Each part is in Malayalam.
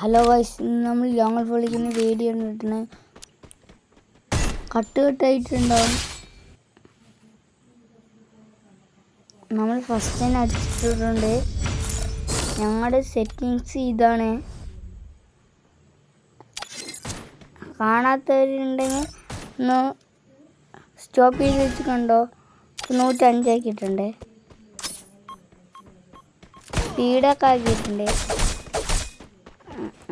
ഹലോ ഗൈസ്, നമ്മൾ ഞങ്ങൾ വിളിക്കുന്ന വീഡിയോ ഇട്ടിട്ട് കട്ടായിട്ടുണ്ടാവും. നമ്മൾ ഫസ്റ്റ് തന്നെ അടിച്ചിട്ടുണ്ട്. ഞങ്ങളുടെ സെറ്റിങ്സ് ഇതാണ്. കാണാത്തവരുണ്ടെങ്കിൽ ഒന്ന് സ്റ്റോപ്പ് ചെയ്ത് വെച്ച് കണ്ടോ. 105 ആക്കിയിട്ടുണ്ട്. സ്പീഡൊക്കെ ആക്കിയിട്ടുണ്ട്.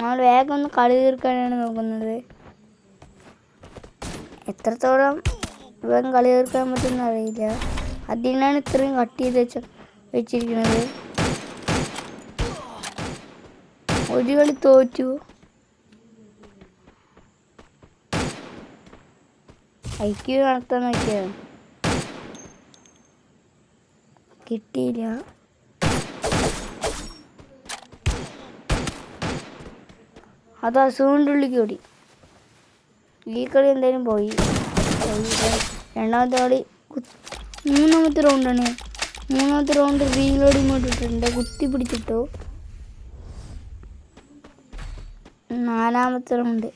നമ്മൾ വേഗം ഒന്ന് കളി തീർക്കാനാണ് നോക്കുന്നത്. എത്രത്തോളം വേഗം കളി തീർക്കാൻ പറ്റുമെന്ന് അറിയില്ല. അതിനാണ് ഇത്രയും കട്ട് ചെയ്ത് വെച്ചിരിക്കുന്നത്. ഒരു കളി തോറ്റു. ഐക്യു നടത്താൻ നോക്കിയത് കിട്ടിയില്ല. അത് അസുഖൻ്റെ ഉള്ളിലേക്ക് ഓടി. ഈ കളി എന്തായാലും പോയി. രണ്ടാമത്തെ കളി മൂന്നാമത്തെ റൗണ്ടാണ്. മൂന്നാമത്തെ റൗണ്ട് റീലോഡ് ഇട്ടിട്ടുണ്ട്. കുത്തി പിടിച്ചിട്ടു. നാലാമത്തെ റൗണ്ട്.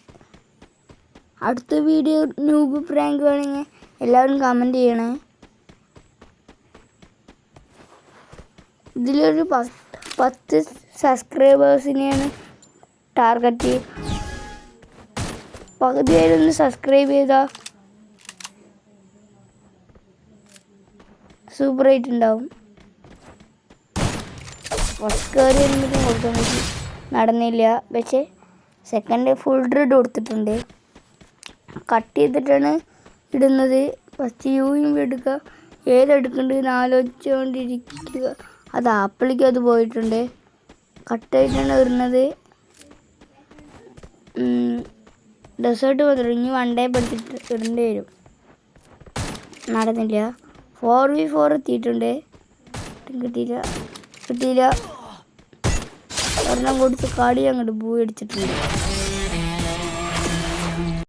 അടുത്ത വീഡിയോ നൂബ് പ്രാങ്ക് വേണമെങ്കിൽ എല്ലാവരും കമൻറ്റ് ചെയ്യണേ. ഇതിലൊരു 10 സബ്സ്ക്രൈബേഴ്സിനെയാണ് ടാർഗറ്റ്. പകുതി പേരൊന്ന് സബ്സ്ക്രൈബ് ചെയ്താൽ സൂപ്പറായിട്ട് ഉണ്ടാവും. ഫസ്റ്റ് കയറി എന്തെങ്കിലും കൊടുക്കാൻ പറ്റി, നടന്നില്ല. പക്ഷേ സെക്കൻഡ് ഫുൾ റെഡ് കൊടുത്തിട്ടുണ്ട്. കട്ട് ചെയ്തിട്ടാണ് ഇടുന്നത്. ഫസ്റ്റ് യൂയും എടുക്കുക, ഏതെടുക്കേണ്ടതെന്ന് ആലോചിച്ചുകൊണ്ടിരിക്കുക. അത് ആപ്പിളിക്ക് അത് പോയിട്ടുണ്ട്. കട്ടായിട്ടാണ് ഇടുന്നത്. ഡെസേർട്ട് മാത്രം ഇനി 1 ഡേ പഠിച്ചിട്ട് ഇടേണ്ടി വരും. നടന്നില്ല. 4v4 എത്തിയിട്ടുണ്ട്. കിട്ടിയില്ല. ഒരെണ്ണം കൊടുത്ത് കളി അങ്ങോട്ട് പോയി അടിച്ചിട്ടുണ്ട്.